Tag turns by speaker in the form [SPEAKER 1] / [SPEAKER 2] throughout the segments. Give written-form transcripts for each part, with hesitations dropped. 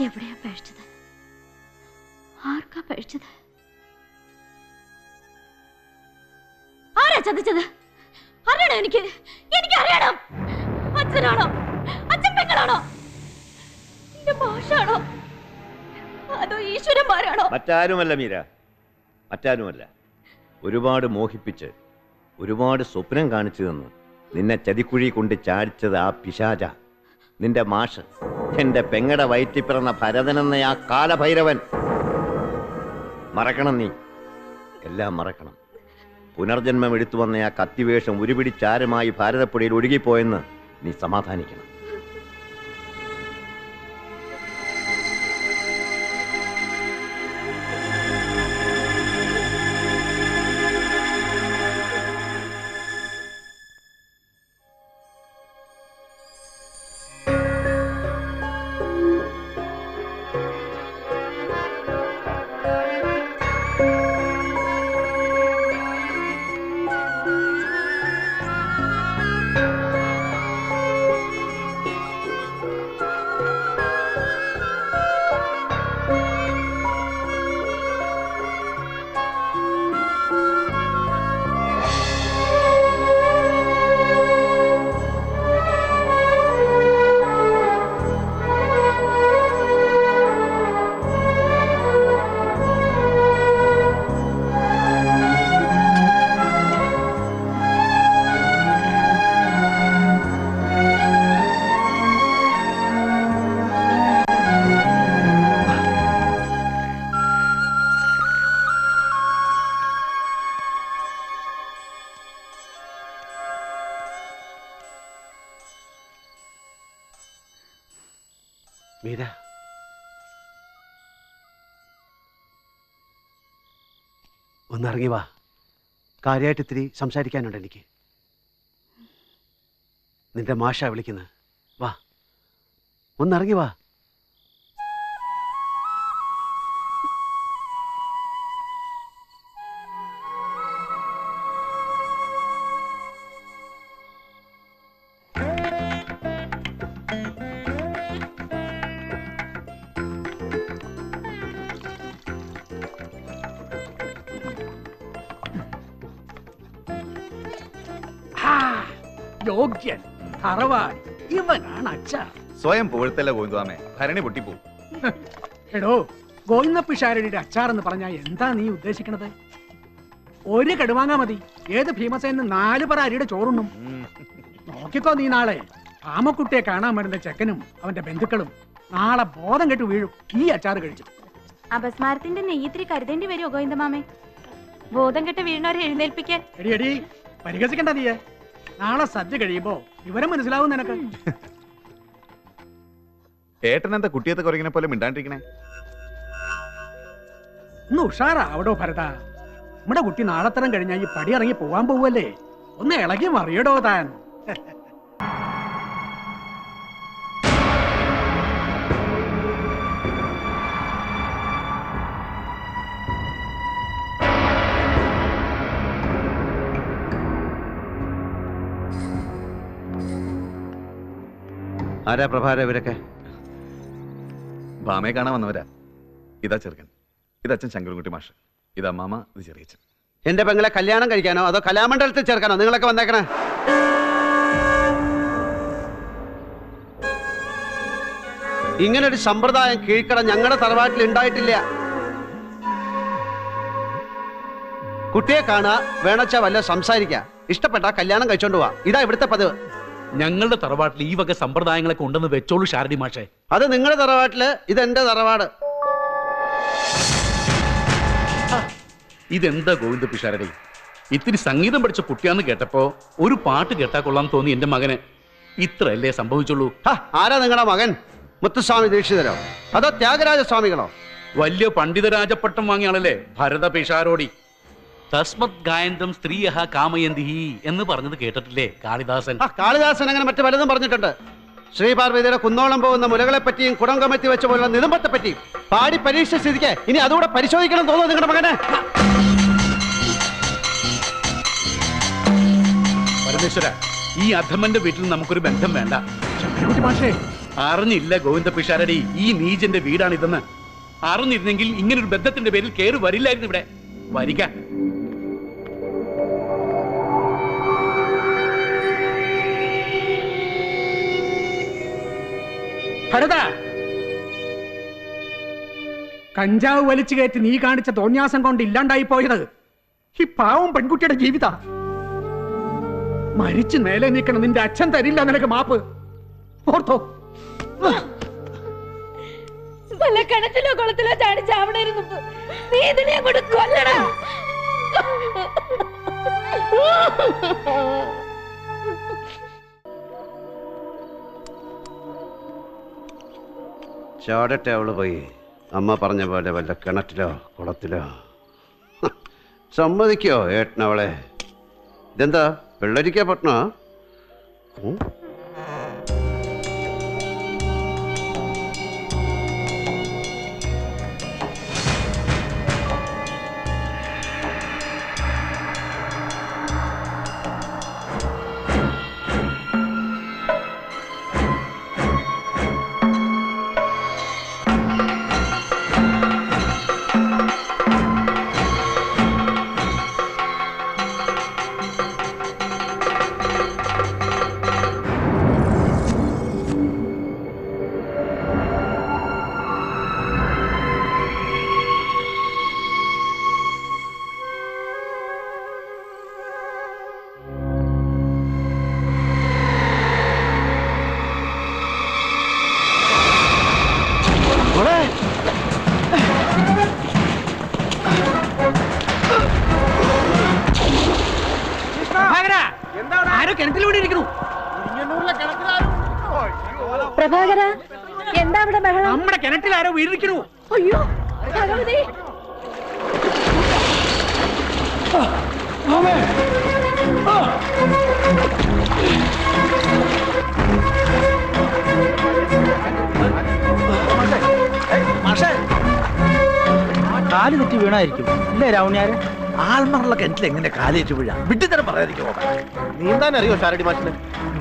[SPEAKER 1] എവിടെയാ പഴിച്ചത്? ആർക്കാ പഴിച്ചത്? ആരാ ചതിച്ചത്? അറിയണം എനിക്ക് അറിയണം. അച്ഛനാണോ? അച്ഛൻ പെങ്ങളാണോ? എന്റെ ഭാഷയാണോ? അതോ ഈശ്വരന്മാരാണോ?
[SPEAKER 2] മറ്റാരുമല്ല മീര, മറ്റാരുമല്ല. ഒരുപാട് മോഹിപ്പിച്ച് ഒരുപാട് സ്വപ്നം കാണിച്ചു തന്നു നിന്നെ ചതിക്കുഴി കൊണ്ട് ചാടിച്ചത് ആ പിശാച, നിന്റെ മാഷ്, എന്റെ പെങ്ങടെ വയറ്റി പിറന്ന ഭരതനെന്ന ആ കാലഭൈരവൻ. മറക്കണം, നീ എല്ലാം മറക്കണം. പുനർജന്മം എടുത്തു വന്ന ആ കത്തിവേഷം ഉരുപിടിച്ചാരമായി ഭാരതപ്പുഴയിൽ ഒഴുകിപ്പോയെന്ന് നീ സമാധാനിക്കണം.
[SPEAKER 3] മീര, ഒന്നിറങ്ങി വാ. കാര്യമായിട്ട് ഇത്തിരി സംസാരിക്കാനുണ്ട് എനിക്ക്. നിന്റെ മാഷ വിളിക്കുന്നത്. വാ, ഒന്നിറങ്ങി വാ.
[SPEAKER 4] യോഗ്യൻ, തറവാടി, ഇവനാണ് അച്ഛ.
[SPEAKER 5] സ്വയം പുകഴ്ത്തല്ല ഗോവിന്ദാമേ, ഭരണി പൊട്ടിപ്പോവും.
[SPEAKER 4] എടോ, ഗോവിന്ദ പിഷാരടിയുടെ അച്ചാറെന്ന് പറഞ്ഞാൽ എന്താ നീ ഉദ്ദേശിക്കണത്? ഒരു കടുവാങ്ങാ മതി, ഏത് ഭീമസേന് 4 പറ അരിയുടെ ചോറുണ്ണും. നോക്കിക്കോ നീ, നാളെ ആമക്കുട്ടിയെ കാണാൻ വരുന്ന ചെക്കനും അവന്റെ ബന്ധുക്കളും നാളെ ബോധം കെട്ട് വീഴും ഈ അച്ചാറ് കഴിച്ചു.
[SPEAKER 1] അപസ്മാരത്തിന്റെ നെയ്യത്തിരി കരുതേണ്ടി വരുമോ ഗോവിന്ദമാമേ? ബോധം കെട്ട് വീഴുന്നവരെ എഴുന്നേൽപ്പിക്കാൻ.
[SPEAKER 4] എടി പരിഹസിക്കണ്ട നീയെ. നാളെ സദ്യ കഴിയുമ്പോ വിവരം മനസ്സിലാവും നിനക്ക്.
[SPEAKER 5] ഏട്ടനെന്താ കുട്ടിയത്തെ കുറയ്ക്കണ പോലെ മിണ്ടാണ്ടിരിക്കണേ?
[SPEAKER 4] ഒന്ന് ഉഷാറാവടോ ഭരത. നമ്മുടെ കുട്ടി നാളെത്തരം കഴിഞ്ഞാൽ ഈ പടി ഇറങ്ങി പോവാൻ പോവല്ലേ. ഒന്ന് ഇളകി മറിയടോ താൻ.
[SPEAKER 3] ആരാ പ്രഭാര ഇവരൊക്കെ?
[SPEAKER 5] ഭാമയെ കാണാൻ വന്നവരാ. ഇതാ ചെറുക്കൻ, ഇത് അച്ഛൻ ശങ്കരൻകുട്ടി മാഷ്, ഇത് അമ്മാമ, ഇത് ചെറിയച്ഛൻ.
[SPEAKER 3] എന്റെ പെങ്ങളെ കല്യാണം കഴിക്കാനോ അതോ കലാമണ്ഡലത്തിൽ ചേർക്കാനോ നിങ്ങളൊക്കെ വന്നേക്കണേ? ഇങ്ങനൊരു സമ്പ്രദായം കീഴ്ക്കട ഞങ്ങളുടെ തറവാട്ടിൽ ഉണ്ടായിട്ടില്ല. കുട്ടിയെ കാണുക, വേണച്ച വല്ല സംസാരിക്കുക, ഇഷ്ടപ്പെട്ട കല്യാണം കഴിച്ചോണ്ട് പോവാ. ഇതാ ഇവിടുത്തെ പതിവ്.
[SPEAKER 6] ഞങ്ങളുടെ തറവാട്ടിൽ ഈ വക സമ്പ്രദായങ്ങളൊക്കെ ഉണ്ടെന്ന് വെച്ചോളൂ ശാരദി മാഷേ.
[SPEAKER 3] അത് നിങ്ങളുടെ തറവാട്ടില്, ഇതെന്റെ തറവാട്.
[SPEAKER 6] ഇതെന്താ ഗോവിന്ദ പിഷാരടി, ഇത്തിരി സംഗീതം പഠിച്ച കുട്ടിയാന്ന് കേട്ടപ്പോ ഒരു പാട്ട് കേട്ടാ കൊള്ളാൻ തോന്നി എന്റെ മകന്. ഇത്രയല്ലേ സംഭവിച്ചുള്ളൂ.
[SPEAKER 3] ആരാ നിങ്ങളുടെ മകൻ? മുത്തുസ്വാമി ദീക്ഷിതരോ അതോ ത്യാഗരാജ സ്വാമികളോ?
[SPEAKER 6] വലിയ പണ്ഡിതരാജപ്പട്ടം വാങ്ങിയ ആളല്ലേ ഭരത പിഷാരോടി. തസ്മത് ഗായന്തം സ്ത്രീയഹ കാമയന്തി എന്ന് പറഞ്ഞത് കേട്ടിട്ടില്ലേ കാളിദാസൻ?
[SPEAKER 3] കാളിദാസൻ അങ്ങനെ മറ്റു പലതും പറഞ്ഞിട്ടുണ്ട്. ശ്രീപാർവതിയുടെ കുന്നോളം പോകുന്ന മുലകളെ പറ്റിയും കുടം കമത്തി വെച്ച പോലുള്ള നിതമ്പത്തെ പറ്റിയും പാടി പരീക്ഷ സ്ഥിതിക്ക് ഇനി അതുകൂടെ പരിശോധിക്കണം തോന്നുന്നു നിങ്ങളുടെ മകനെ?
[SPEAKER 6] പരമേശ്വര, ഈ അധമന്റെ വീട്ടിൽ നമുക്കൊരു ബന്ധം വേണ്ട.
[SPEAKER 4] ശങ്കരൻകുട്ടി മാഷേ,
[SPEAKER 6] അറിഞ്ഞില്ല ഗോവിന്ദ പിഷാരടി ഈ നീജന്റെ വീടാണിതെന്ന്. അറിഞ്ഞിരുന്നെങ്കിൽ ഇങ്ങനൊരു ബന്ധത്തിന്റെ പേരിൽ കേറി വരില്ലായിരുന്നു ഇവിടെ. വരിക.
[SPEAKER 4] ഭരത, കഞ്ചാവ് വലിച്ചു കയറ്റി നീ കാണിച്ച തോന്യാസം കൊണ്ട് ഇല്ലാണ്ടായി പോയത് ഈ പാവം പെൺകുട്ടിയുടെ ജീവിത. മരിച്ചു മേലെ നിൽക്കണം നിന്റെ അച്ഛൻ തരില്ല നിനക്ക് മാപ്പ്. ഓർത്തോ?
[SPEAKER 1] വല്ല കിണറ്റിലോ കുളത്തിലോ ചാടി ചാവണായിരുന്നു. നീ ഇതിനെ അങ്ങോട്ട് കൊല്ലടാ.
[SPEAKER 3] ചാടട്ടെ അവള് പോയി. അമ്മ പറഞ്ഞ പോലെ വല്ല കിണറ്റിലോ കുളത്തിലോ. സമ്മതിക്കോ ഏട്ടനവളെ? ഇതെന്താ വെള്ളരിക്ക പട്ടണ?
[SPEAKER 4] ആരോ കിണറ്റിലൂടെ ഇരിക്കണു.
[SPEAKER 1] പ്രഭാകര, എന്താ അവിടെ ബഹളം?
[SPEAKER 4] നമ്മുടെ കിണറ്റിൽ ആരോ വീടിരിക്കണു.
[SPEAKER 1] അയ്യോ ഭഗവതി.
[SPEAKER 7] കാല് തെറ്റി വീണായിരിക്കും അല്ലേ രാവണിയാര്? ആൾമറുള്ള കിണറ്റിൽ എങ്ങനെ കാലേറ്റ് വീഴാ? വിട്ടിത്തരം പറയാതിരിക്കുമോ? നീന്താൻ അറിയോ ശാരടി മാഷിന്?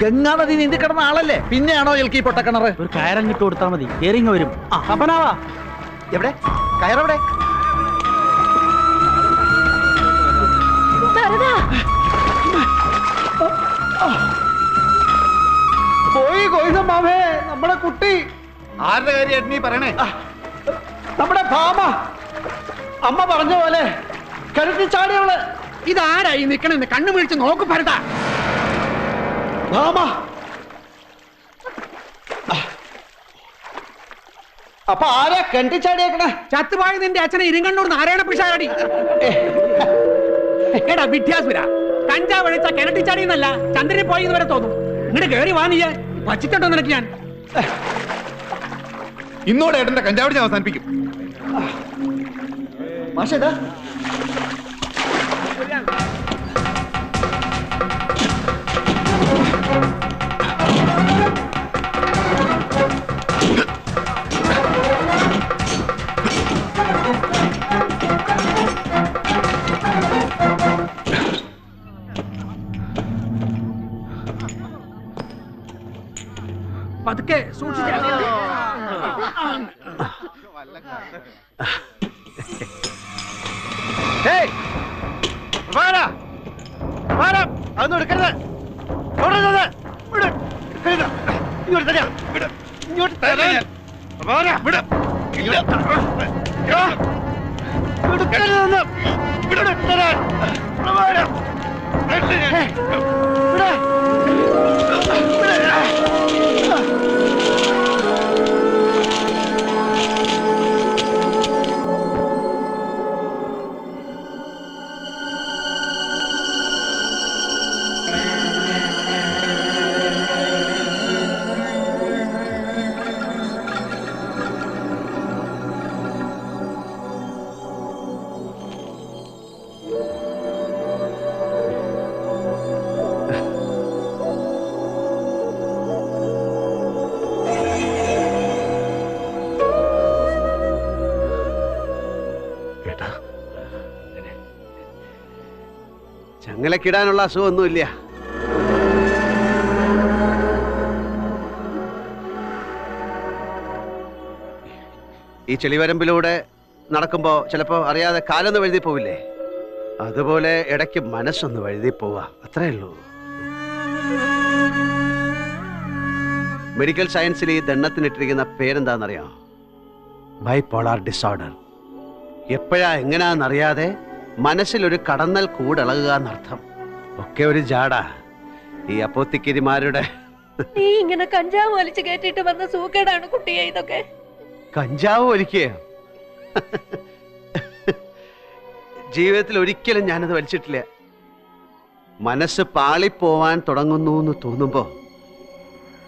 [SPEAKER 7] ഗംഗാനദി നീന്തി കിടന്ന ആളല്ലേ, പിന്നെയാണോ എൽക്കി പൊട്ടക്കിണറ്? ഒരു കയറങ്ങിട്ട് കൊടുത്താൽ മതി, കേറിങ് വരും. അപ്പനാവാ എവിടെ? കയറെവിടെ? പോയി കൊയ്ത മാമേ, നമ്മുടെ കുട്ടി.
[SPEAKER 5] ആരുടെ കാര്യം നീ പറയണേ?
[SPEAKER 3] നമ്മുടെ ഭാമ. അമ്മ പറഞ്ഞ പോലെ കിണറ്റിൽ ചാടിയവള്.
[SPEAKER 4] ഇതാരായി നിക്കണെന്ന് കണ്ണു വീഴ്ച നോക്ക് ഭരത.
[SPEAKER 3] ഭാമ. അപ്പൊ ആരാ കിണറ്റിൽ ചാടിയേക്കണേ?
[SPEAKER 4] ചത്തുപോയ നിന്റെ അച്ഛനെ ഇരിങ്കണ്ണൂർ നാരായണ പിഷാരടി. എടാ വിദ്യാസുര, കഞ്ചാവ് അഴിച്ച കിണറ്റി ചാടിയെന്നല്ല ചന്ദ്രനെ പോയി വരെ തോന്നും. ഇങ്ങോട്ട് കേറി വാ, നീ വച്ചിട്ടുണ്ടോ നിനക്ക് ഞാൻ?
[SPEAKER 5] ഇന്നോടെ ഏട്ടന്റെ കഞ്ചാവടി ഞാൻ അവസാനിപ്പിക്കും.
[SPEAKER 3] മാഷേതാ
[SPEAKER 4] പതുക്കെ സൂക്ഷിച്ച.
[SPEAKER 3] അതൊന്നും എടുക്കരുത്. ഇങ്ങോട്ട് തരാം. ഇങ്ങോട്ട് തരാം. ചങ്ങലക്കിടാനുള്ള അസുഖമൊന്നുമില്ല. ഈ ചെളിവരമ്പിലൂടെ നടക്കുമ്പോ ചിലപ്പോ അറിയാതെ കാലൊന്ന് വഴുതി പോവില്ലേ, അതുപോലെ ഇടയ്ക്ക് മനസ്സൊന്ന് വഴുതി പോവാ, അത്രേ ഉള്ളൂ. മെഡിക്കൽ സയൻസിൽ ഈ ദണ്ണത്തിനിട്ടിരിക്കുന്ന പേരെന്താണെന്നറിയാം? Bipolar disorder. എപ്പോഴാ എങ്ങനെയാണെന്നറിയാതെ മനസ്സിലൊരു കടന്നൽ കൂടിളകുക എന്നർത്ഥം. ഒക്കെ ഒരു ജാടാ ഈ അപ്പോത്തിക്കിരിമാരുടെ.
[SPEAKER 8] നീ ഇങ്ങനെ കഞ്ചാവ് വലിച്ചു കയറ്റിട്ട് വന്ന സൂക്കേടാണ് കുട്ടിയെ ഇതൊക്കെ.
[SPEAKER 3] കഞ്ചാവ് വലിക്കുക? ജീവിതത്തിൽ ഒരിക്കലും ഞാനത് വലിച്ചിട്ടില്ല. മനസ്സ് പാളിപ്പോവാൻ തുടങ്ങുന്നു എന്ന് തോന്നുമ്പോ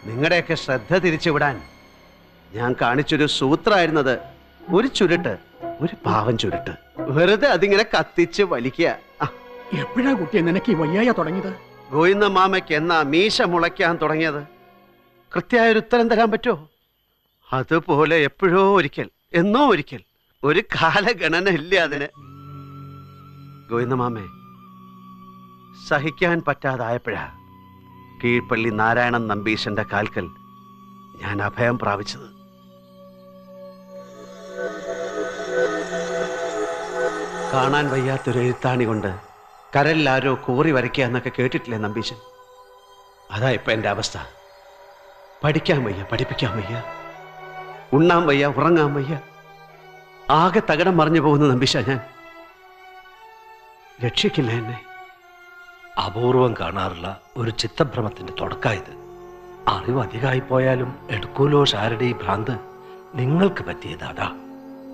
[SPEAKER 3] നിങ്ങളുടെയൊക്കെ ശ്രദ്ധ തിരിച്ചുവിടാൻ ഞാൻ കാണിച്ചൊരു സൂത്രമായിരുന്നത് ഒരു ചുരുട്ട്, ഒരു പാവം ചുരുട്ട്. വെറുതെ അതിങ്ങനെ കത്തിച്ച് വലിക്കുക.
[SPEAKER 4] എപ്പോഴാ കുട്ടിയെ നിനക്ക് ഈ വയ്യായ തുടങ്ങിയത്?
[SPEAKER 3] ഗോവിന്ദ മാമയ്ക്ക് എന്നാ മീശ മുളയ്ക്കാൻ തുടങ്ങിയത്? കൃത്യമായൊരു ഉത്തരം തരാൻ പറ്റുമോ? അതുപോലെ എപ്പോഴോ ഒരിക്കൽ, എന്നോ ഒരിക്കൽ, ഒരു കാലഗണന ഇല്ല അതിന്. ഗോവിന്ദ മാമേ, സഹിക്കാൻ പറ്റാതായപ്പോഴാ കീഴ്പള്ളി നാരായണൻ നമ്പീശന്റെ കാൽക്കൽ ഞാൻ അഭയം പ്രാപിച്ചത്. കാണാൻ വയ്യാത്തൊരു എഴുത്താണി കൊണ്ട് കരലിലാരോ കോറി വരയ്ക്കുക എന്നൊക്കെ കേട്ടിട്ടില്ലേ നമ്പീശൻ? അതാ ഇപ്പൊ എന്റെ അവസ്ഥ. പഠിക്കാൻ വയ്യ, പഠിപ്പിക്കാൻ വയ്യ, ഉണ്ണാൻ വയ്യ, ഉറങ്ങാൻ വയ്യ, ആകെ തകടം മറിഞ്ഞു പോകുന്ന നമ്പീശ. ഞാൻ രക്ഷിക്കില്ല എന്നെ.
[SPEAKER 9] അപൂർവം കാണാറുള്ള ഒരു ചിത്തഭ്രമത്തിന്റെ തുടക്കായത്. അറിവ് അധികമായി പോയാലും എടുക്കൂലോ ഷാരുടെ ഈ ഭ്രാന്ത് നിങ്ങൾക്ക് പറ്റിയതാടാ.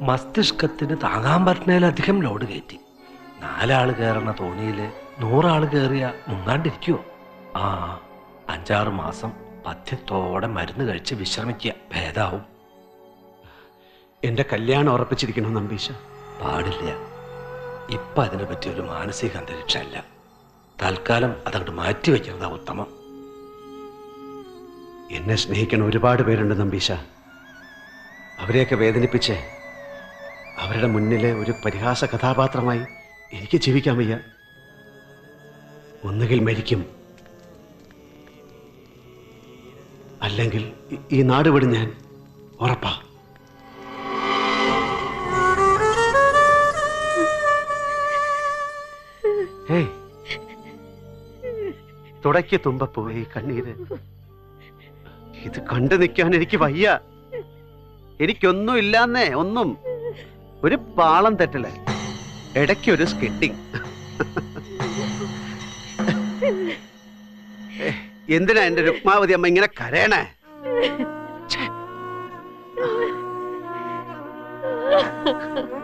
[SPEAKER 9] മസ്തിഷ്കത്തിന് താങ്ങാൻ പറ്റുന്നതിലധികം ലോഡ് കയറ്റി. 4 ആള് കയറുന്ന തോണിയില് 100 ആള് കയറിയ മുങ്ങാണ്ടിരിക്കുവോ? 5-6 മാസം പഥ്യത്തോടെ മരുന്ന് കഴിച്ച് വിശ്രമിക്കുക, ഭേദാവും.
[SPEAKER 3] എന്റെ കല്യാണം ഉറപ്പിച്ചിരിക്കണോ നമ്പീശ?
[SPEAKER 9] പാടില്ല. ഇപ്പൊ അതിനെ പറ്റി ഒരു മാനസിക അന്തരീക്ഷമല്ല. തൽക്കാലം അതങ്ങോട്ട് മാറ്റിവെക്കുന്നതാ ഉത്തമം.
[SPEAKER 3] എന്നെ സ്നേഹിക്കണ ഒരുപാട് പേരുണ്ട് നമ്പീശ. അവരെയൊക്കെ വേദനിപ്പിച്ച് അവരുടെ മുന്നിലെ ഒരു പരിഹാസ കഥാപാത്രമായി എനിക്ക് ജീവിക്കാൻ വയ്യ. ഒന്നുകിൽ മരിക്കും, അല്ലെങ്കിൽ ഈ നാട് വിടും ഞാൻ, ഉറപ്പാ. ഹേയ്, തുടയ്ക്ക് തുമ്പപ്പോയി കണ്ണീര്. ഇത് കണ്ടു നിൽക്കാൻ എനിക്ക് വയ്യ. എനിക്കൊന്നും ഇല്ലാന്നേ, ഒന്നും. ഒരു പാളം തെറ്റല്, ഇടയ്ക്കൊരു സ്കിറ്റിംഗ്. എന്തിനാ എന്റെ രുക്മാവതി അമ്മ ഇങ്ങനെ കരയണേ?
[SPEAKER 8] Ha ha ha.